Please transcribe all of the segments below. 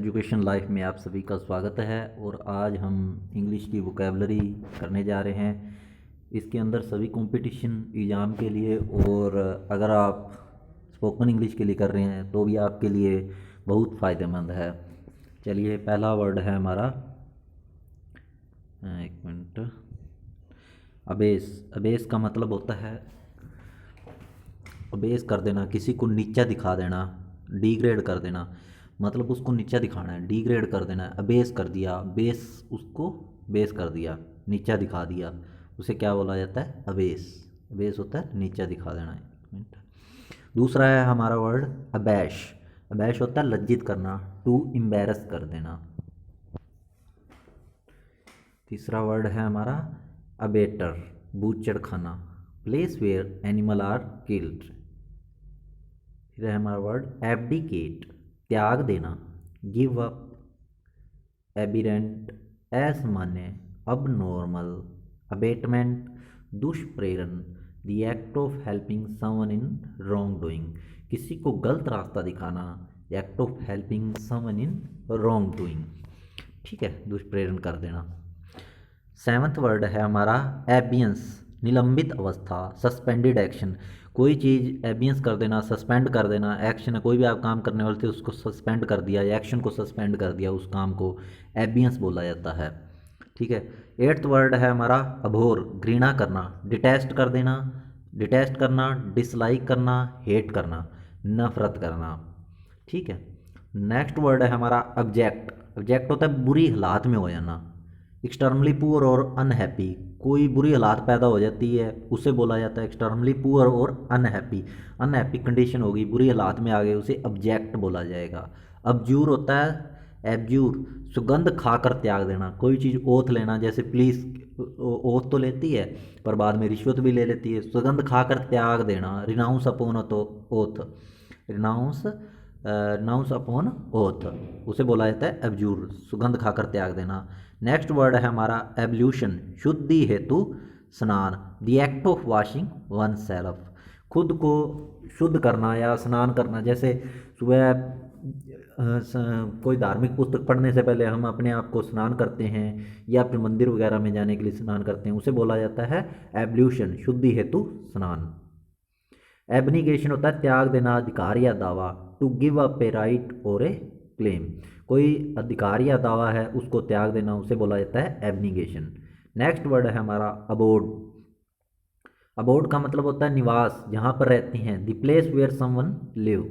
Education life में आप सभी का स्वागत है। और आज हम इंग्लिश की वोकेबलरी करने जा रहे हैं। इसके अंदर सभी कंपटीशन एग्ज़ाम के लिए और अगर आप स्पोकन इंग्लिश के लिए कर रहे हैं तो भी आपके लिए बहुत फ़ायदेमंद है। चलिए, पहला वर्ड है हमारा, एक मिनट, अबेस। अबेस का मतलब होता है अबेस कर देना, किसी को नीचा दिखा देना, डिग्रेड कर देना। मतलब उसको नीचा दिखाना है, डिग्रेड कर देना है, अबेस कर दिया, बेस, उसको बेस कर दिया, नीचा दिखा दिया, उसे क्या बोला जाता है? अबेस। अबेस होता है नीचा दिखा देना। एक मिनट। दूसरा है हमारा वर्ड अबैश। अबैश होता है लज्जित करना, टू एम्बैरस कर देना। तीसरा वर्ड है हमारा अबेटर, बूचड़ खाना, place where animal are killed. फिर है हमारा वर्ड एब्डिकेट, त्याग देना, गिव अप, एबिरेंट, असामान्य, अब नॉर्मल, अबेटमेंट, दुष्प्रेरण, the act of helping someone in wrong doing, किसी को गलत रास्ता दिखाना, act of helping someone in wrong doing. ठीक है, दुष्प्रेरण कर देना। सेवंथ वर्ड है हमारा एबियंस, निलंबित अवस्था, सस्पेंडेड एक्शन। कोई चीज़ एबियंस कर देना, सस्पेंड कर देना। एक्शन है, कोई भी आप काम करने वाले थे उसको सस्पेंड कर दिया, या एक्शन को सस्पेंड कर दिया, उस काम को एबियंस बोला जाता है। ठीक है। एट्थ वर्ड है हमारा अभोर, घृणा करना, डिटेस्ट कर देना, डिटेस्ट करना, डिसलाइक करना, हेट करना, नफरत करना। ठीक है। नेक्स्ट वर्ड है हमारा ऑब्जेक्ट। ऑब्जेक्ट होता है बुरी हालात में हो जाना, एक्सटर्मली पुअर और अनहैप्पी। कोई बुरी हालात पैदा हो जाती है उसे बोला जाता है एक्सटर्मली पुअर और अनहैप्पी। अनहैप्पी कंडीशन होगी, बुरी हालात में आ गए, उसे ऑब्जेक्ट बोला जाएगा। अबजूर होता है एब्जूर, सुगंध खाकर त्याग देना। कोई चीज़ ओथ लेना, जैसे पुलिस ओथ तो लेती है पर बाद में रिश्वत भी ले लेती है। सुगंध खाकर त्याग देना, renounce upon oath, renounce renounce upon oath, उसे बोला जाता है एब्जूर, सुगंध खाकर त्याग देना। नेक्स्ट वर्ड है हमारा एब्ल्यूशन, शुद्धि हेतु स्नान, the act of washing one self, खुद को शुद्ध करना या स्नान करना। जैसे सुबह कोई धार्मिक पुस्तक पढ़ने से पहले हम अपने आप को स्नान करते हैं या फिर मंदिर वगैरह में जाने के लिए स्नान करते हैं, उसे बोला जाता है एब्ल्यूशन, शुद्धि हेतु स्नान। एबनिगेशन होता है त्याग देना, अधिकार या दावा, to give up a right और ए क्लेम। कोई अधिकार या दावा है उसको त्याग देना, उसे बोला जाता है एबनिगेशन। नेक्स्ट वर्ड है हमारा अबोर्ड। अबोर्ड का मतलब होता है निवास, जहाँ पर रहती हैं, the place where someone live.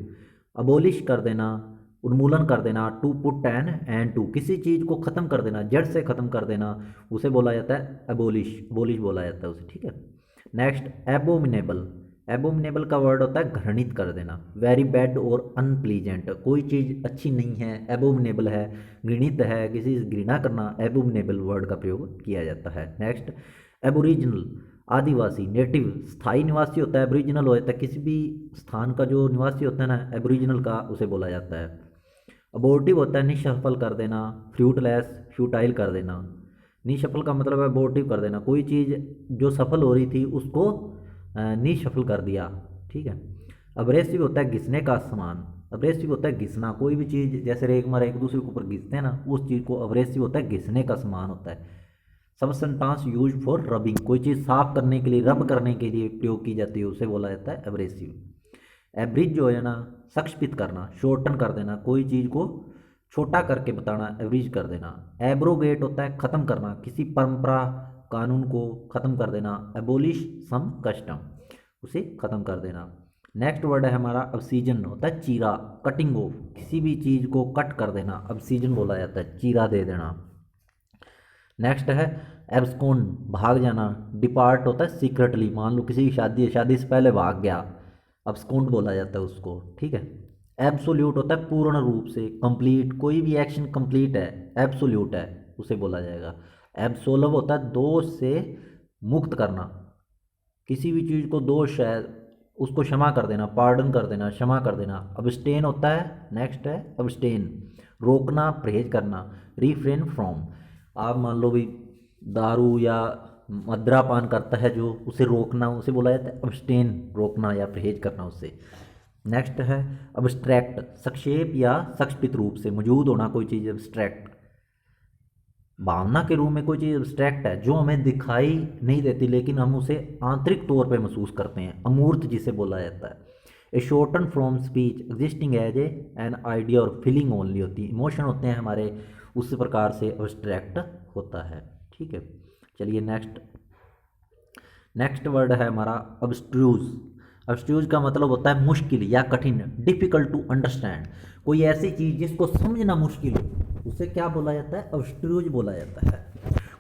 Abolish कर देना, उन्मूलन कर देना, to put an end to, किसी चीज़ को ख़त्म कर देना, जड़ से ख़त्म कर देना, उसे बोला जाता है अबोलिश, अबोलिश बोला जाता है उसे। ठीक है। Next abominable. एबोमिनेबल का वर्ड होता है घृणित कर देना, वेरी बैड और अनप्लीजेंट। कोई चीज़ अच्छी नहीं है, एबोमिनेबल है, घृणित है, किसी से घृणा करना, एबोमिनेबल वर्ड का प्रयोग किया जाता है। नेक्स्ट एबोरिजिनल, आदिवासी, नेटिव, स्थायी निवासी होता है। एबोरिजिनल हो जाता है किसी भी स्थान का जो निवासी होता है ना, एबोरिजिनल का उसे बोला जाता है। अबोर्टिव होता है निसफल कर देना, फ्रूटलेस, फ्यूटाइल कर देना। निसफल का मतलब है अबोर्टिव कर देना, कोई चीज़ जो सफल हो रही थी उसको निसफल कर दिया। ठीक है। अब्रेसिव होता है घिसने का सामान, अब्रेसिव होता है घिसना, कोई भी चीज़ जैसे रेगमार एक दूसरे के ऊपर घिसते हैं ना, उस चीज़ को अब्रेसिव होता है घिसने का सामान होता है। सबस्टेंस यूज फॉर रबिंग, कोई चीज़ साफ करने के लिए, रब करने के लिए प्रयोग की जाती है, उसे बोला जाता है एब्रेसिव। एब्रिज जो है ना, संक्षिप्त करना, शॉर्टन कर देना, कोई चीज़ को छोटा करके बताना, एवरेज कर देना। एब्रोगेट होता है ख़त्म करना, किसी परंपरा कानून को ख़त्म कर देना, एबोलिश सम कस्टम, उसे ख़त्म कर देना। नेक्स्ट वर्ड है हमारा ऑब्सीजन, होता है चीरा, कटिंग ऑफ, किसी भी चीज़ को कट कर देना, ऑब्सीजन बोला जाता है, चीरा दे देना। नेक्स्ट है एब्सकॉन्ड, भाग जाना। डिपार्ट होता है सीक्रेटली, मान लो किसी की शादी है, शादी से पहले भाग गया, एब्सकॉन्ड बोला जाता है उसको। ठीक है। एब्सोल्यूट होता है पूर्ण रूप से, कंप्लीट, कोई भी एक्शन कंप्लीट है, एब्सोल्यूट है, उसे बोला जाएगा। एब्सोलव होता है दोष से मुक्त करना, किसी भी चीज़ को दोष है उसको क्षमा कर देना, पार्डन कर देना, क्षमा कर देना। अब्सटेन होता है, नेक्स्ट है अब्सटेन, रोकना, परहेज करना, रिफ्रेन फ्रॉम। आप मान लो भी दारू या मद्रापान करता है जो, उसे रोकना, उसे बोला जाता है अब्सटेन, रोकना या परहेज करना उससे। नेक्स्ट है अब्स्ट्रैक्ट, संक्षेप या संक्षिप्त रूप से मौजूद होना कोई चीज़ अब्स्ट्रैक्ट। भावना के रूप में कोई चीज़ अब्स्ट्रैक्ट है जो हमें दिखाई नहीं देती लेकिन हम उसे आंतरिक तौर पे महसूस करते हैं, अमूर्त जिसे बोला जाता है। A shorten from speech existing as a an idea और फीलिंग ओनली होती है, इमोशन होते हैं हमारे, उस प्रकार से अब्स्ट्रैक्ट होता है। ठीक है, चलिए नेक्स्ट वर्ड है हमारा अब्स्ट्रूज। अब्स्ट्रूज का मतलब होता है मुश्किल या कठिन, डिफिकल्ट टू अंडरस्टैंड। कोई ऐसी चीज़ जिसको समझना मुश्किल हो उसे क्या बोला जाता है? अब्स्ट्रूज बोला जाता है।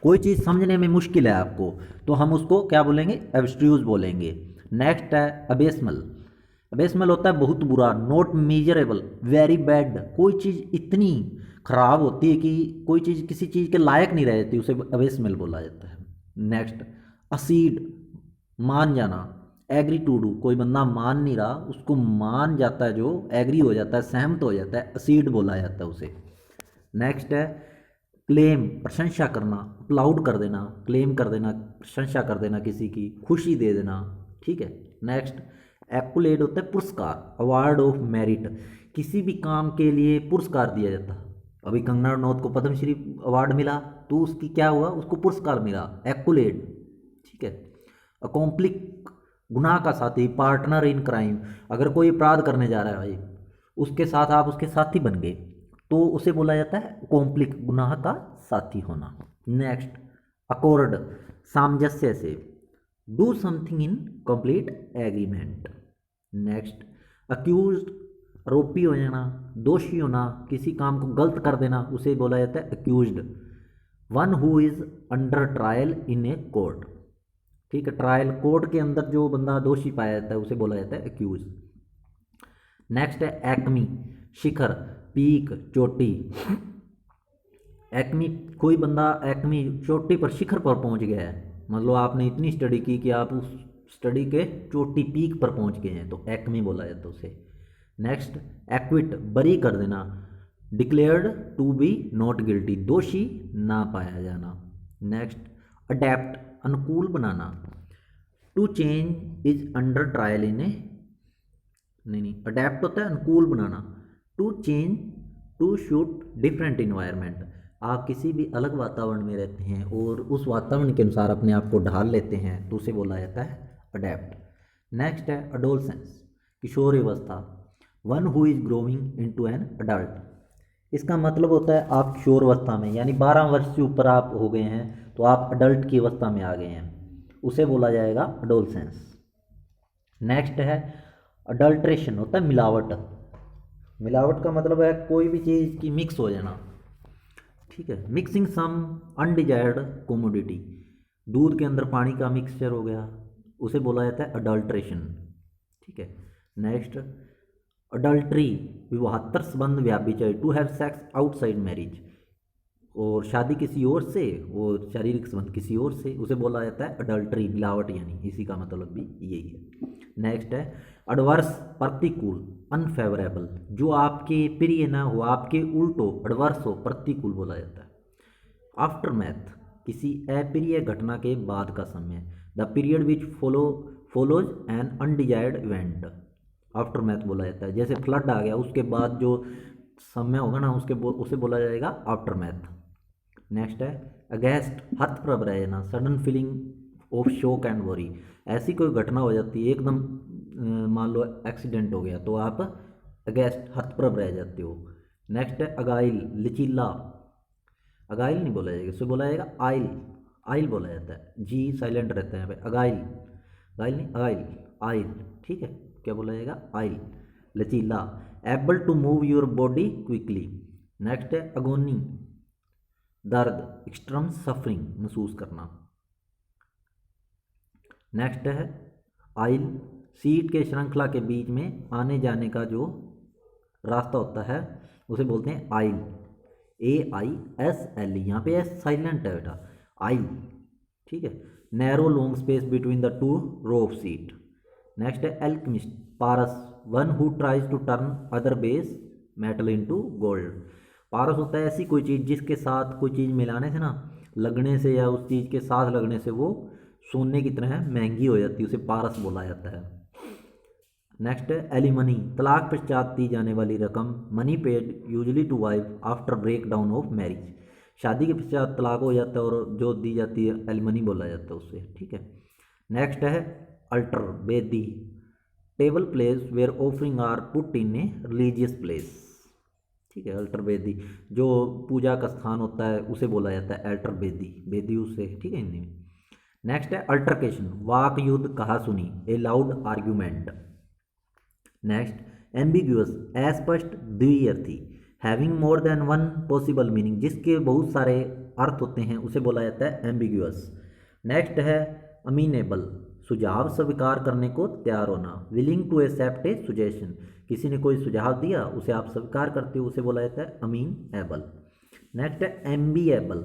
कोई चीज़ समझने में मुश्किल है आपको तो हम उसको क्या बोलेंगे? अब्स्ट्रूज बोलेंगे। नेक्स्ट है अबेसमल। अबेसमल होता है बहुत बुरा, नॉट मेजरेबल, वेरी बैड। कोई चीज़ इतनी खराब होती है कि कोई चीज़ किसी चीज़ के लायक नहीं रह जाती, उसे अबेसमल बोला जाता है। नेक्स्ट असीड, मान जाना। एग्री टू डू, कोई बंदा मान नहीं रहा उसको मान जाता है, जो एग्री हो जाता है, सहमत हो जाता है, असीड बोला जाता है उसे। नेक्स्ट है क्लेम, प्रशंसा करना, अपलाउड कर देना, क्लेम कर देना, प्रशंसा कर देना किसी की, खुशी दे देना। ठीक है। नेक्स्ट एक्कुलेट होता है पुरस्कार, अवार्ड ऑफ मेरिट, किसी भी काम के लिए पुरस्कार दिया जाता है। अभी कंगना रनौत को पद्मश्री अवार्ड मिला तो उसकी क्या हुआ? उसको पुरस्कार मिला, एक्कुलेट। ठीक है। अकॉम्प्लिक, गुनाह का साथी, पार्टनर इन क्राइम, अगर कोई अपराध करने जा रहा है भाई उसके साथ आप उसके साथी बन गए तो उसे बोला जाता है कॉम्प्लिक, गुनाह का साथी होना। नेक्स्ट अकॉर्ड, सामंजस्य से, do something in complete agreement. Next accuse, आरोपी हो जाना, दोषी होना, किसी काम को गलत कर देना, उसे बोला जाता है accused. One who is under trial in a court. ठीक है, ट्रायल कोर्ट के अंदर जो बंदा दोषी पाया जाता है उसे बोला जाता है अक्यूज। नेक्स्ट है एक्मी, शिखर, पीक, चोटी। एक्मी, कोई बंदा एक्मी चोटी पर, शिखर पर पहुंच गया है, मतलब आपने इतनी स्टडी की कि आप उस स्टडी के चोटी पीक पर पहुंच गए हैं तो एक्मी बोला जाता है उसे। नेक्स्ट एक्विट, बरी कर देना, declared to be not guilty, दोषी ना पाया जाना। नेक्स्ट अडेप्ट, अनुकूल बनाना, to change is under trial in a, नहीं अडेप्ट होता है अनुकूल बनाना, to change, to suit different environment, आप किसी भी अलग वातावरण में रहते हैं और उस वातावरण के अनुसार अपने आप को ढाल लेते हैं तो उसे बोला जाता है अडेप्ट। नेक्स्ट है अडोलसेंस, किशोर अवस्था, one who is growing into an adult. इसका मतलब होता है आप किशोर अवस्था में, यानी 12 वर्ष से ऊपर आप हो गए हैं तो आप अडल्ट की अवस्था में आ गए हैं, उसे बोला जाएगा अडोलसेंस। नेक्स्ट है अडल्ट्रेशन, होता है मिलावट। मिलावट का मतलब है कोई भी चीज़ की मिक्स हो जाना। ठीक है, मिक्सिंग सम अनडिजायर्ड कोमोडिटी, दूध के अंदर पानी का मिक्सचर हो गया, उसे बोला जाता है अडल्ट्रेशन। ठीक है। नेक्स्ट अडल्ट्री, विवाहतर संबंध, व्याभिचार, to have sex outside marriage, और शादी किसी और से और शारीरिक संबंध किसी और से, उसे बोला जाता है अडल्ट्री, मिलावट, यानी इसी का मतलब भी यही है। नेक्स्ट है एडवर्स, प्रतिकूल, अनफेवरेबल, जो आपके प्रिय ना हो, आपके उल्ट हो, एडवर्स हो, प्रतिकूल बोला जाता है। आफ्टरमैथ, किसी अप्रिय घटना के बाद का समय, the period which follows an undesired event, aftermath बोला जाता है। जैसे फ्लड आ गया उसके बाद जो समय होगा ना उसे बोला जाएगा आफ्टरमैथ। नेक्स्ट है अगेंस्ट, हतप्रभ रह जाना, sudden feeling of shock and worry, ऐसी कोई घटना हो जाती है एकदम, मान लो एक्सीडेंट हो गया तो आप अगेंस्ट, हतप्रभ रह जाते हो। नेक्स्ट है अगाइल, लचीला, अगाइल नहीं बोला जाएगा, उसे बोला जाएगा आइल, आइल बोला जाता है, जी साइलेंट रहता है यहाँ पे, अगाइल, गाइल नहीं आइल, आइल। ठीक है, क्या बोला जाएगा? आइल, लचीला। Able to move your body quickly. Next है अगोनी, दर्द, एक्सट्रीम सफरिंग, महसूस करना। नेक्स्ट है आइल, सीट के श्रृंखला के बीच में आने जाने का जो रास्ता होता है उसे बोलते हैं आइल, AISL, यहाँ पे एस साइलेंट है बेटा, आइल। ठीक है। Narrow long space between the two row of seat. Next है एल्केमिस्ट, पारस, one who tries to turn other base metal into gold. पारस होता है ऐसी कोई चीज़ जिसके साथ कोई चीज़ मिलाने से ना, लगने से या उस चीज़ के साथ लगने से वो सोने की तरह महंगी हो जाती है, उसे पारस बोला जाता है। नेक्स्ट है एलिमनी, तलाक पश्चात दी जाने वाली रकम, money paid usually to wife after break down of marriage, शादी के पश्चात तलाक हो जाता है और जो दी जाती है एलिमनी बोला जाता है उससे, ठीक है। नेक्स्ट है अल्टर, बेदी, table place where offering are put in a religious place, ठीक है। अल्टर बेदी जो पूजा का स्थान होता है उसे बोला जाता है अल्टर बेदी, बेदी उससे, ठीक है हिंदी में। नेक्स्ट है अल्टरकेशन, वाक युद्ध, कहा सुनी, a loud argument. Next ambiguous, अस्पष्ट, द्विअर्थी, having more than one possible meaning, जिसके बहुत सारे अर्थ होते हैं उसे बोला जाता है एम्बिग्यूअस। नेक्स्ट है अमीनेबल, सुझाव स्वीकार करने को तैयार होना, willing to accept a suggestion, किसी ने कोई सुझाव दिया उसे आप स्वीकार करते हो उसे बोला जाता है अमीनेबल। नेक्स्ट है एम्बिएबल,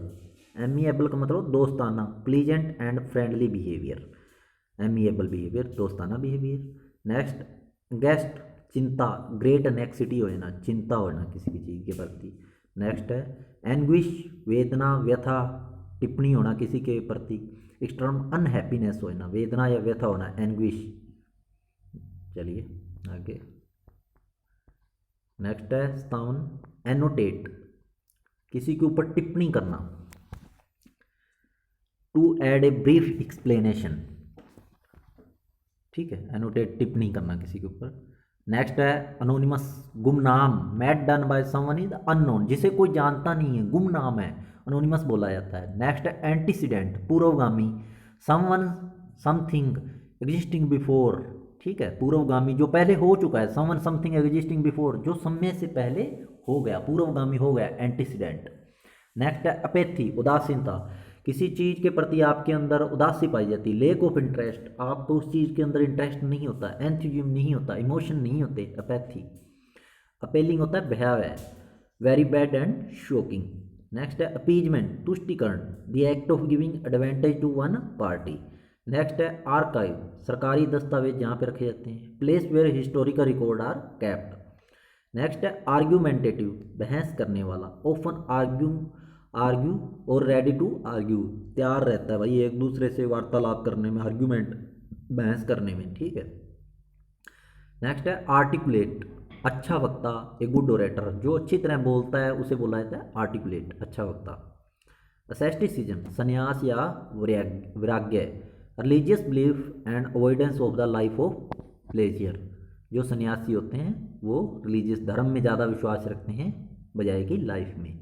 एमिएबल का मतलब दोस्ताना, pleasant and friendly behaviour, amiable behaviour, दोस्ताना बिहेवियर। नेक्स्ट गेस्ट, चिंता, ग्रेट एनेक्सिटी होना, चिंता होना किसी भी चीज़ के प्रति। नेक्स्ट है एंग्विश, वेदना, व्यथा, टिप्पणी होना किसी के प्रति। एक्सटर्म अनहैप्पीनेस होना, वेदना या व्यथा होना, एंग्विश। चलिए आगे। नेक्स्ट है स्थान एनोटेट, किसी के ऊपर टिप्पणी करना, to add a brief explanation, ठीक है। एनोटेट, टिप्पणी करना किसी के ऊपर। नेक्स्ट है अनोनिमस, गुमनाम, made done by someone is unknown, जिसे कोई जानता नहीं है, गुमनाम है, अनोनिमस बोला जाता है। नेक्स्ट है एंटीसीडेंट, पूर्वगामी, समवन समथिंग एग्जिस्टिंग बिफोर, ठीक है, पूर्वगामी जो पहले हो चुका है, समवन समथिंग एग्जिस्टिंग बिफोर, जो समय से पहले हो गया, पूर्वगामी हो गया, एंटीसीडेंट। नेक्स्ट है अपेथी, उदासीनता, किसी चीज़ के प्रति आपके अंदर उदासी पाई जाती है, लेक ऑफ इंटरेस्ट, आपको उस चीज़ के अंदर इंटरेस्ट नहीं होता, एंथुजिज्म नहीं होता, इमोशन नहीं होते, अपैथी। अपेलिंग होता है भयावह, very bad and shocking. Next है अपीजमेंट, तुष्टिकरण, the act of giving advantage to one party. Next है आर्काइव, सरकारी दस्तावेज जहाँ पे रखे जाते हैं, place where historical record are kept. Next है आर्ग्यूमेंटेटिव, बहस करने वाला, ऑफन आर्ग्यू और रेडी टू आर्ग्यू, तैयार रहता है भाई एक दूसरे से वार्तालाप करने में, आर्ग्यूमेंट, बहस करने में, ठीक है। नेक्स्ट है आर्टिकुलेट, अच्छा वक्ता, ए गुड ओरेटर, जो अच्छी तरह बोलता है उसे बोला जाता है आर्टिकुलेट, अच्छा वक्ता। असैस्टिसिज्म, संन्यास या वैराग्य, religious belief and avoidance of the life of pleasure, जो सन्यासी होते हैं वो रिलीजियस धर्म में ज़्यादा विश्वास रखते हैं बजाय कि लाइफ में।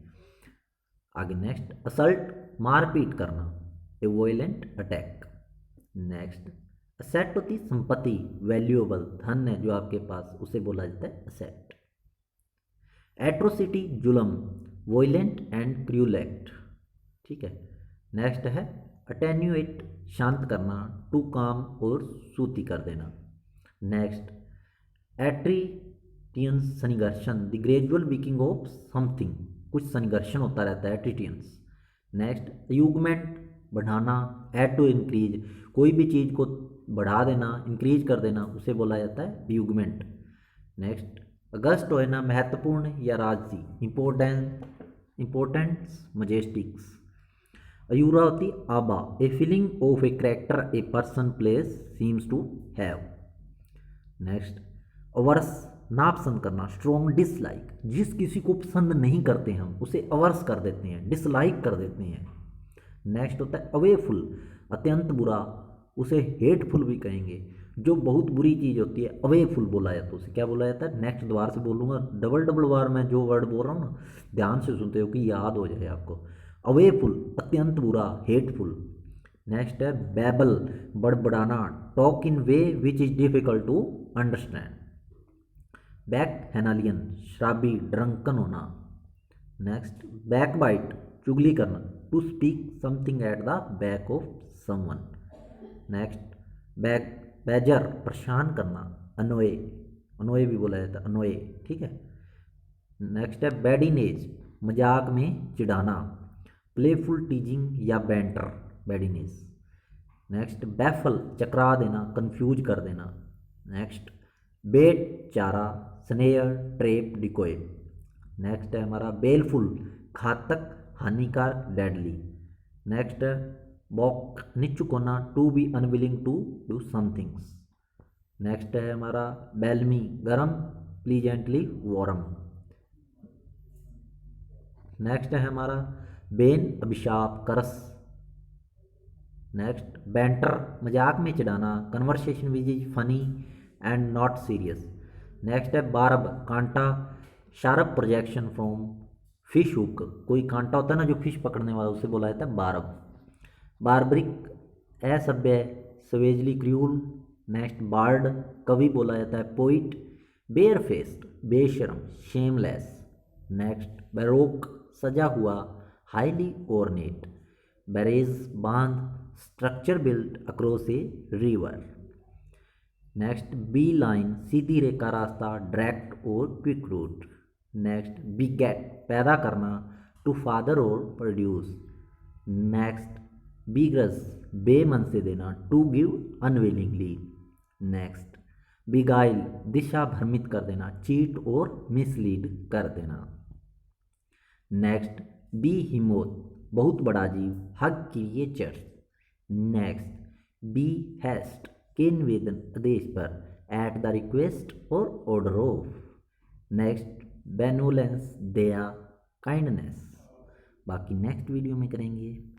आगे नेक्स्ट असल्ट, मारपीट करना, ए वॉयलेंट अटैक। नेक्स्ट असेट होती संपत्ति, वैल्यूएबल, धन है जो आपके पास उसे बोला जाता है असेट। एट्रोसिटी, जुल्म, वॉयलेंट एंड क्रूअल एक्ट, ठीक है। नेक्स्ट है अटेन्यूएट, शांत करना, टू काम और सूती कर देना। नेक्स्ट एट्रीटियंस, संघर्षण, the gradual weakening of something, कुछ संघर्षण होता रहता है, एट्रीटियंस। नेक्स्ट अयूगमेंट, बढ़ाना, एड टू इंक्रीज, कोई भी चीज़ को बढ़ा देना, इंक्रीज कर देना उसे बोला जाता है अयूगमेंट। नेक्स्ट अगस्ट होना, महत्वपूर्ण या राजसी, इंपोर्टेंस, मजेस्टिक्स। अयूरा होती आबा, a feeling of a character a person place seems to have. Next averse, नापसंद करना, स्ट्रॉन्ग डिसलाइक, जिस किसी को पसंद नहीं करते हम उसे अवर्स कर देते हैं, डिसलाइक कर देते हैं। नेक्स्ट होता है अवेफुल, अत्यंत बुरा, उसे हेटफुल भी कहेंगे, जो बहुत बुरी चीज़ होती है अवेफुल बोला जाता है, उसे क्या बोला जाता है। नेक्स्ट दोबारा से बोलूँगा, डबल डबल बार मैं जो वर्ड बोल रहा हूँ ना ध्यान से सुनते हो कि याद हो जाए आपको। अवेफुल, अत्यंत बुरा, हेटफुल। नेक्स्ट है बैबल, बड़बड़ाना, talk in way which is difficult to understand. Bacchanalian, शराबी, ड्रंकन होना। नेक्स्ट बैकबाइट, चुगली करना, to speak something at the back of someone. Next badger, परेशान करना, अनोए, अनोए भी बोला जाता है, अनोए, ठीक है। नेक्स्ट है बैडिनेज, मजाक में चिढ़ाना, प्लेफुल टीजिंग या बैंटर, बैडिनेज। नेक्स्ट बैफल, चकरा देना, कंफ्यूज कर देना। नेक्स्ट बेट, चारा, स्नेयर, ट्रेप, डिकोय। नेक्स्ट है हमारा बेलफुल, घातक, हानिकारक, डेडली। नेक्स्ट बॉक, निचुक होना, to be unwilling to do somethings. Next है हमारा बेलमी गरम, प्लीजेंटली वार्म। नेक्स्ट है हमारा बेन अभिशाप करस। नेक्स्ट बैंटर मजाक में चिढ़ाना, conversation which is funny and not serious. Next है बारब कांटा, sharp projection from fish hook, कोई कांटा होता है ना जो फिश पकड़ने वाला, उसे बोला जाता है बारब। बार्बरिक असभ्य, सवेजली क्रूल। नेक्स्ट बार्ड कवि बोला जाता है पोइट। बेयर फेस्ड बेशरम, शेमलेस। नेक्स्ट बैरोक सजा हुआ, हाईली ornate। बैरेज बांध, structure built across a river. Next beeline सीधी रेखा रास्ता, डायरेक्ट और क्विक रूट। नेक्स्ट बीगेट पैदा करना, टू फादर और प्रोड्यूस। नेक्स्ट बीग्रस बेमन से देना, to give unwillingly. Next beguile दिशा भ्रमित कर देना, चीट और मिसलीड कर देना। नेक्स्ट बी हिमोत बहुत बड़ा जीव, huge creatures. Next behest के निवेदन आदेश पर, एट द रिक्वेस्ट और ऑर्डर ऑफ। नेक्स्ट बेनोलेंस दया काइंडनेस। बाकी नेक्स्ट वीडियो में करेंगे।